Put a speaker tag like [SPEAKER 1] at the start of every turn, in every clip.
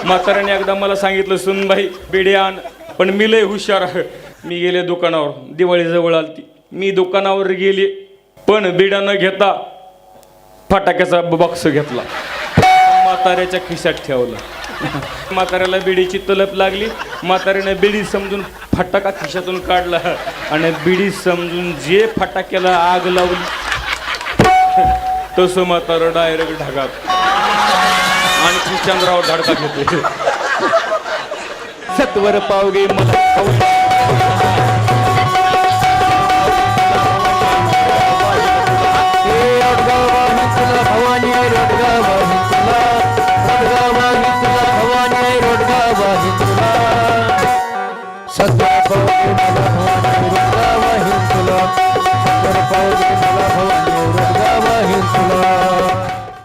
[SPEAKER 1] म्हाताऱ्याने एकदा मला सांगितलं सुनबाई बिडी आण, पण मी लय हुशार आहे. मी गेले दुकानावर, दिवाळी जवळ आलती. मी दुकानावर गेले पण बिडा न घेता फटाक्याचा बॉक्स घेतला, म्हाताऱ्याच्या खिशात ठेवला. म्हाताऱ्याला बिडीची तलप लागली. म्हाताऱ्याने बिडी समजून फटाका खिशातून काढला आणि बिडी समजून जे फटाक्याला आग लावली तसं म्हातारं डायरेक्ट ढगात आणि चंद्रावर धडका घेते. सत्वर पावगे मला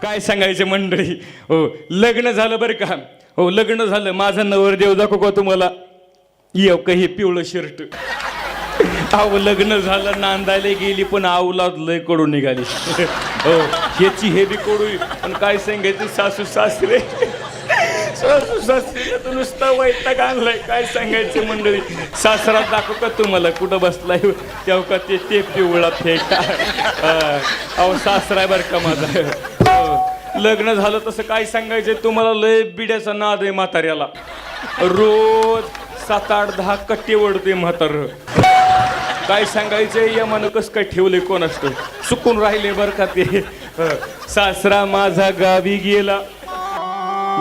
[SPEAKER 1] काय सांगायचे मंडळी. हो लग्न झालं बरं का. हो लग्न झालं. माझा नवरदेव दाखव का तुम्हाला. येऊ का हे पिवळं शर्ट. अहो लग्न झालं, नांदायला गेली पण आवलाद लय कडू निघाली. हो ह्याची हे बी कडू. पण काय सांगायचं सासू सासरे तर नुसता वैताग आणलाय. काय सांगायचं मंडळी. सासरा दाखव का तुम्हाला कुठं बसलाय तेव्हा का ते पिवळा फेका. अहो सासरा बरं का माझा. लग्न झालं तसं काय सांगायचं तुम्हाला. लय बिड्याचा नाद आहे म्हाताऱ्याला. रोज 7, 8, 10 कट्टे ओढते म्हातार. काय सांगायचंय या मन कसं काय ठेवले कोण असतं. चुकून राहिले बरं का ते. सासरा माझा गावी गेला.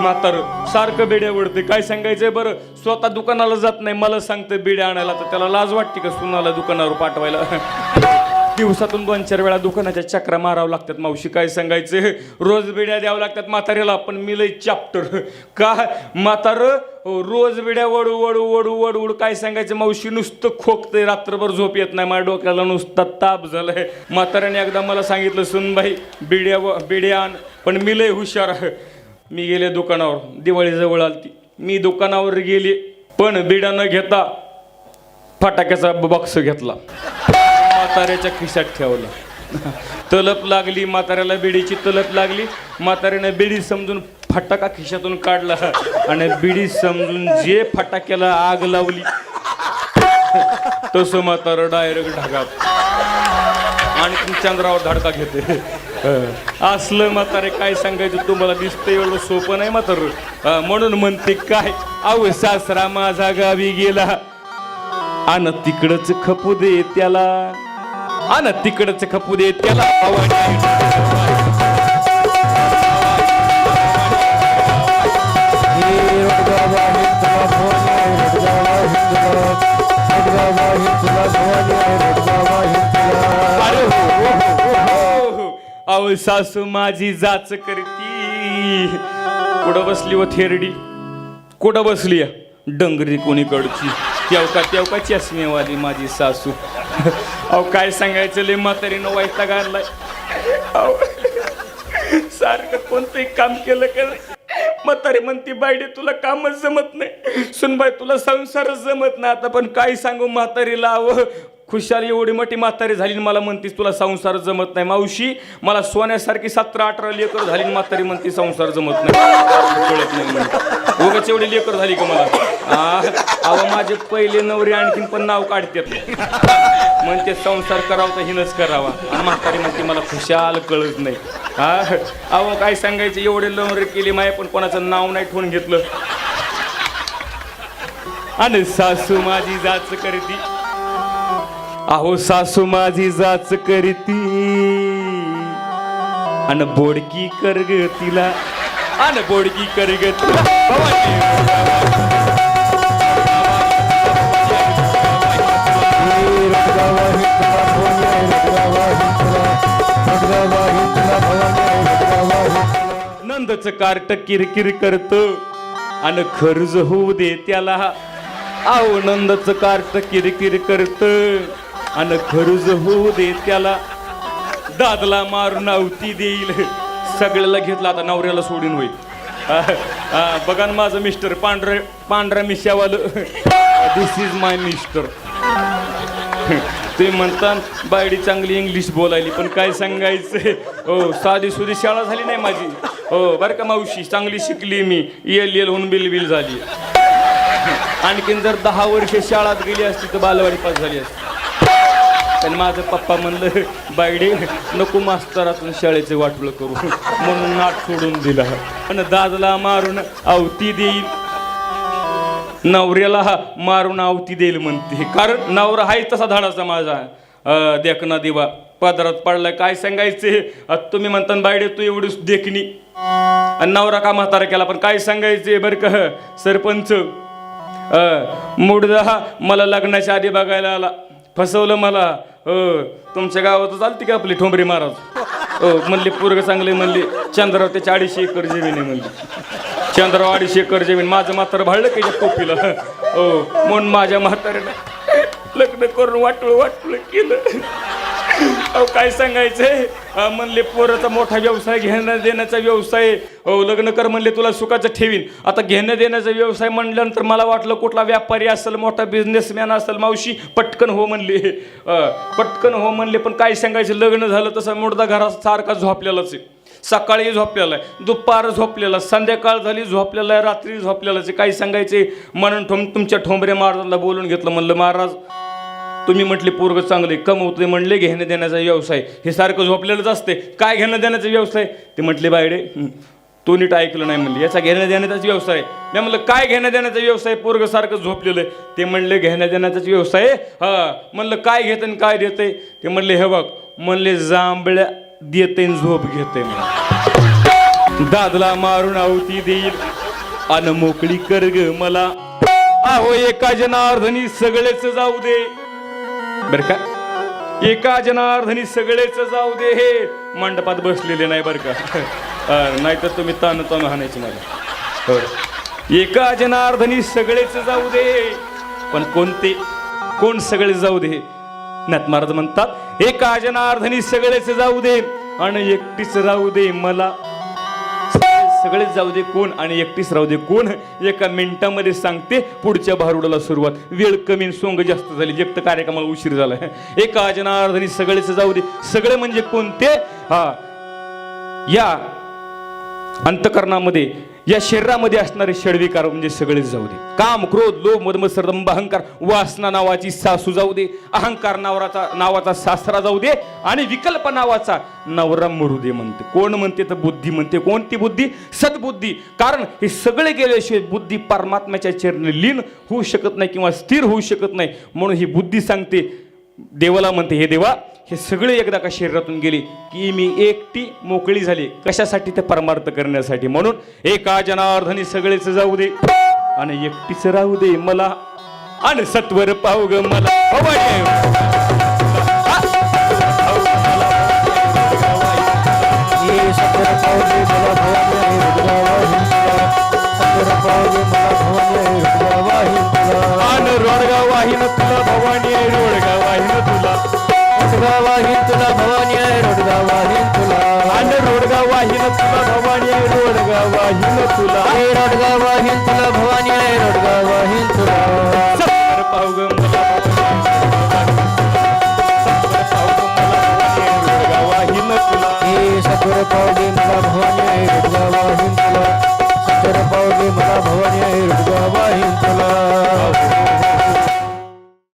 [SPEAKER 1] म्हातार सारखं बिड्या ओढते. काय सांगायचंय बरं. स्वतः दुकानाला जात नाही, मला सांगतं बिड्या आणायला. तर त्याला लाज वाटते का सुनाला दुकानावर पाठवायला. दिवसातून 2-4 वेळा दुकानाच्या चक्रा मारावं लागतात मावशी. काय सांगायचं रोज बिड्या द्यावं लागतात म्हाताऱ्याला. पण मी लय चॅप्टर का म्हातार रोज बिड्या वडू वडू वडू वडू वडू. काय सांगायचं मावशी नुसतं खोकतंय. रात्रभर झोप येत नाही. माझ्या डोक्याला नुसता ताप झालाय. म्हाताऱ्याने एकदा मला सांगितलं सुनबाई बिड्या आण, पण मी लय हुशार आहे. मी गेले दुकानावर, दिवाळी जवळ आलती. मी दुकानावर गेले पण बिडा न घेता फटाक्याचा बॉक्स घेतला, म्हाताऱ्याच्या खिशात ठेवला. तलप लागली म्हाताऱ्याला, बिडीची तलप लागली. म्हाताऱ्याने बिडी समजून फटाका खिशातून काढला आणि बिडी समजून जे फटाक्याला आग लावली तसं म्हातारं डायरेक्ट ढगात आणि चंद्रावर धडका घेते. असलं म्हातारे काय सांगायचं तुम्हाला. दिसतं एवढं सोपं नाही म्हातारं. म्हणून म्हणते काय. अहो सासरा माझा गावी गेला आन तिकडच खपू दे त्याला. आन तिकडच खपू दे त्याला. अहो सासू माझी जाच करती. कुठं बसली व थेरडी. कुठं बसली डंगरी कोणीकडची. तेवका चष्मेवाली माझी सासू. अहो काय सांगायचं लय म्हातारीनं वैताग आणलाय. सारखं कोणतंही काम केलं का म्हातारी म्हणती बायडे तुला कामच जमत नाही. सुनबाई तुला संसारच जमत नाही. आता पण काय सांगू म्हातारीला. अहो खुशाल एवढी मोठी म्हातारी झाली मला म्हणतीस तुला संसार जमत नाही. मावशी मला सोन्यासारखी 17-18 लेकर झाली म्हणती संसार जमत नाही. कळत नाही उगाच एवढी लेकर झाली का मला. अहो माझे पहिले नवरे आणखीन पण नाव काढतात. म्हणते संसार करावा तर हिनच करावा. आणि म्हातारी म्हणते मला खुशाल कळत नाही. अहो काय सांगायचं एवढे नवरे केले माय पण कोणाचं नाव नाही ठेवून घेतलं. आणि सासू माझी जाच करती. अहो सासू माझी जाच करीती अन बोडकी कर ग तिला. अन बोडकी कर ग तिला. नंदच कार्ट किरकिर करत अन खर्च होऊ दे त्याला. अहो नंदच कार्ट किरकिर करत अन खर्च होऊ दे त्याला. दादला मारून आवती देईल. सगळ्याला घेतला आता नवऱ्याला सोडून होईल. बघा ना माझं मिस्टर पांढऱ्या मिशावालं. दिस इज माय मिस्टर. तुम्ही म्हणता बायडी चांगली इंग्लिश बोलायली, पण काय सांगायचं हो, साधी सुधी शाळा झाली नाही माझी हो बरं का मावशी. चांगली शिकली मी, एल होऊन बिल झाली. आणखीन जर 10 वर्ष शाळात गेली असती तर बालवाडी पास झाली असती. पण माझं पप्पा म्हणलं बायडे नको मास्तरातून शाळेचे वाटलं करू, म्हणून नाट सोडून दिला. पण दादला मारून आवती देईल, नवऱ्याला मारून आवती देईल म्हणते. कारण नवरा हाय तसा धाडाचा माझा देखना दिवा पदरात पडलाय. काय सांगायचे तुम्ही म्हणता बायडे तू एवढी देखणी आणि नवरा का म्हातारा केला. पण काय सांगायचे बरं का सरपंच, मुडदा मला लग्नाच्या आधी बघायला आला, फसवलं मला. तुमच्या गावातच आलती का आपली ठोंबरी महाराज म्हणले पोरग चांगले, म्हणले चंद्राव त्याच्या 250 एकर जमीन आहे म्हणली. चंद्राव 250 एकर जमीन. माझं म्हातारं भाडलं की टोपीला म्हणून माझ्या म्हाताऱ्यानं लग्न करून वाटलं केलं. अहो काय सांगायचंय, म्हणले पोराचा मोठा व्यवसाय, घेणं देण्याचा व्यवसाय. हो लग्न कर म्हणले, तुला सुखाचं ठेवीन. आता घेणं देण्याचा व्यवसाय म्हणल्यानंतर मला वाटलं कुठला व्यापारी असेल, मोठा बिझनेसमॅन असेल. मावशी पटकन हो म्हणले, पटकन हो म्हणले. पण काय सांगायचं, लग्न झालं तसं मुडदा घरात सारखा झोपलेलाच आहे. सकाळी झोपलेला आहे, दुपार झोपलेला, संध्याकाळ झाली झोपलेला आहे, रात्री झोपलेलाच आहे. काय सांगायचे म्हणून तुमच्या ठोंबरे महाराजांना बोलून घेतलं. म्हणलं महाराज तुम्ही म्हटले पोरग चांगले कमवते, म्हणले घेणं देण्याचा व्यवसाय हे सारखं झोपलेलंच असते. काय घेणं देण्याचा व्यवसाय ते म्हटले बायडे तू नीट ऐकलं नाही म्हणले, याचा घेणं देण्याचाच व्यवसाय. मी म्हणलं काय घेणं देण्याचा व्यवसाय, पोरग सारखं झोपलेलं आहे. ते म्हणले घेणं देण्याचाच व्यवसाय. म्हणलं काय घेत आणि काय देते. ते म्हणले हे बघ, म्हणले जांभळ्या देते झोप घेते. दादला मारून आवती देईल अन मोकळी कर ग मला. अहो एका जनार्दनी सगळेच जाऊ दे बर का, एका जनार्दनी सगळेच जाऊ दे. हे मंडपात बसलेले नाही बर का, नाही तर तुम्ही तान हाणायचे मला. एका जनार्दनी सगळेच जाऊ दे, पण कोणते कोण सगळे जाऊ दे. नाथ महाराज म्हणतात एका जनार्दनी सगळेच जाऊ दे आणि एकटीच राहू दे मला. सगळेच जाऊ दे कोण आणि एकटीच राहू दे कोण. एका मिनिटामध्ये सांगते पुढच्या भारुडाला सुरुवात. वेळ कमी सोंग जास्त झाली, जगत कार्यक्रमाला उशीर झाला. एका जनार्दनी सगळेच जाऊ दे. सगळे म्हणजे कोणते, या अंतकरणामध्ये या शरीरामध्ये असणारे षडविकार म्हणजे सगळेच जाऊ दे. काम क्रोध लोभ मद मत्सर दंभ अहंकार, वासना नावाची सासू जाऊ दे, अहंकार नावाचा सासरा जाऊ दे आणि विकल्प नावाचा नवरा मरू दे म्हणते. कोण म्हणते तर बुद्धी म्हणते. कोणती बुद्धी, सद्बुद्धी. कारण हे सगळे गेल्याशिवाय बुद्धी परमात्म्याच्या चरणी लीन होऊ शकत नाही किंवा स्थिर होऊ शकत नाही. म्हणून ही बुद्धी सांगते, देवाला म्हणते हे देवा हे सगळे एकदा का शरीरातून गेले की मी एकटी मोकळी झाली. कशासाठी, ते परमार्थ करण्यासाठी. म्हणून एका जनार्दनी सगळेच जाऊ दे आणि एकटीच राहू दे मला. आणि सत्वर पाहू ग मला. रोडगा वाहिन तुला भवानी, रोडगा वाहिन तुला, रोडगा वाहिन तुला भवानी, रोडगा वाहिन तुला, आणि रोडगा वाहिन तुला भवानी, रोडगा वाहिन तुला, रोडगा वाहिन तुला भवानी, रोडगा वाहिन तुला. सत्वर पाहू ग मला, सत्वर पाहू ग मला, रोडगा वाहिन तुला, सत्वर पाहू